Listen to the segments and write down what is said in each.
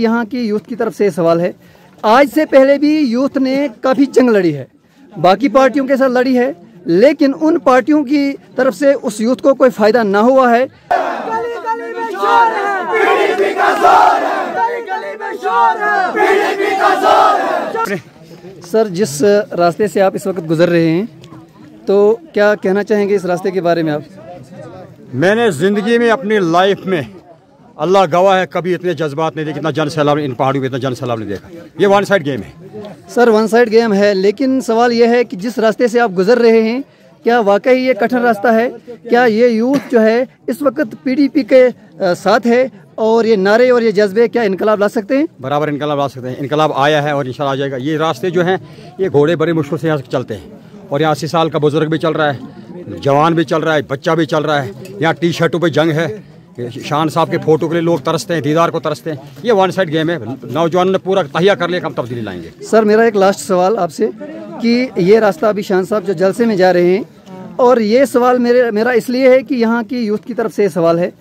यहाँ की यूथ की तरफ से सवाल है। आज से पहले भी यूथ ने काफ़ी जंग लड़ी है, बाकी पार्टियों के साथ लड़ी है, लेकिन उन पार्टियों की तरफ से उस यूथ को कोई फायदा ना हुआ है। गली गली में शोर है, पीडीपी का जोर है, गली गली में शोर है, पीडीपी का जोर है। सर, जिस रास्ते से आप इस वक्त गुजर रहे हैं, तो क्या कहना चाहेंगे इस रास्ते के बारे में आप? मैंने ज़िंदगी में अपनी लाइफ में, अल्लाह गवाह है, कभी इतने जज्बात नहीं देखे, इतना जन सैलाब इन पहाड़ियों में इतना जन सैलाब नहीं देखा। ये वन साइड गेम है सर, वन साइड गेम है, लेकिन सवाल यह है कि जिस रास्ते से आप गुजर रहे हैं, क्या वाकई ये कठिन रास्ता है? क्या ये यूथ जो है इस वक्त पीडीपी के साथ है और ये नारे और ये जज्बे क्या इनकलाब ला सकते हैं? बराबर इनकलाब ला सकते हैं। इनकलाब आया है और इंशाल्लाह आ जाएगा। ये रास्ते जो हैं ये घोड़े बड़ी मुश्किल से यहाँ से चलते हैं, और यहाँ 80 साल का बुजुर्ग भी चल रहा है, जवान भी चल रहा है, बच्चा भी चल रहा है। यहाँ टी शर्टों पर जंग है, शान साहब के फोटो के लिए लोग तरसते हैं, दीदार को तरसते हैं। ये वन साइड गेम है। नौजवानों ने पूरा तहिया कर लिया, हम तब्दीली लाएंगे। सर, मेरा एक लास्ट सवाल आपसे कि ये रास्ता अभी शान साहब जो जलसे में जा रहे हैं, और ये सवाल मेरा इसलिए है कि यहाँ की यूथ की तरफ से सवाल है।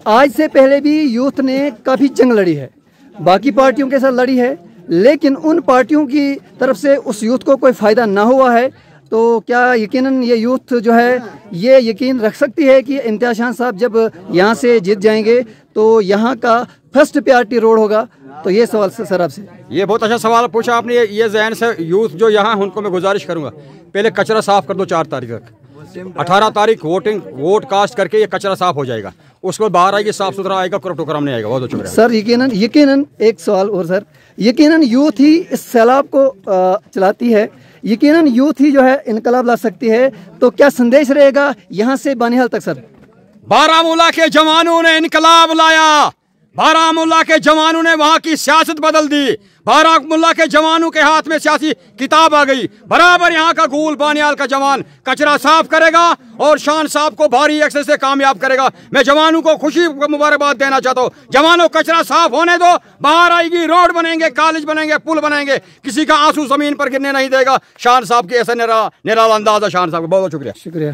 आज से पहले भी यूथ ने काफ़ी जंग लड़ी है, बाकी पार्टियों के साथ लड़ी है, लेकिन उन पार्टियों की तरफ से उस यूथ को कोई फ़ायदा ना हुआ है। तो क्या यकीनन ये यूथ जो है ये यकीन रख सकती है कि इम्तियाज़ खान साहब जब यहाँ से जीत जाएंगे तो यहाँ का फर्स्ट प्रायोरिटी रोड होगा? तो ये सवाल सर आपसे। ये बहुत अच्छा सवाल पूछा आपने। ये जहन से यूथ जो यहाँ, उनको मैं गुजारिश करूँगा, पहले कचरा साफ कर दो। 4 तारीख तक, 18 तारीख वोट कास्ट करके ये कचरा साफ हो जाएगा। उसको बाहर आएगी, साफ सुथरा आएगा, करम नहीं आएगा। बहुत अच्छा सर। यकीनन एक सवाल और सर, यकीनन यूथ ही इस सैलाब को चलाती है, यकीनन यूथ ही जो है इनकलाब ला सकती है। तो क्या संदेश रहेगा यहाँ से बानिहाल तक सर? बारामूला के जवानों ने इनकलाब लाया, बारामूला के जवानों ने वहाँ की सियासत बदल दी, बारामूला के जवानों के हाथ में सियासी किताब आ गई। बराबर यहाँ का गूल बानियाल का जवान कचरा साफ करेगा और शान साहब को भारी एक्सेस से कामयाब करेगा। मैं जवानों को खुशी मुबारकबाद देना चाहता हूँ। जवानों, कचरा साफ होने दो, बाहर आएगी, रोड बनेंगे, कॉलेज बनेंगे, पुल बनेंगे, किसी का आंसू जमीन पर गिरने नहीं देगा। शान साहब की ऐसा निराला अंदाज है शान साहब का। बहुत बहुत शुक्रिया। शुक्रिया।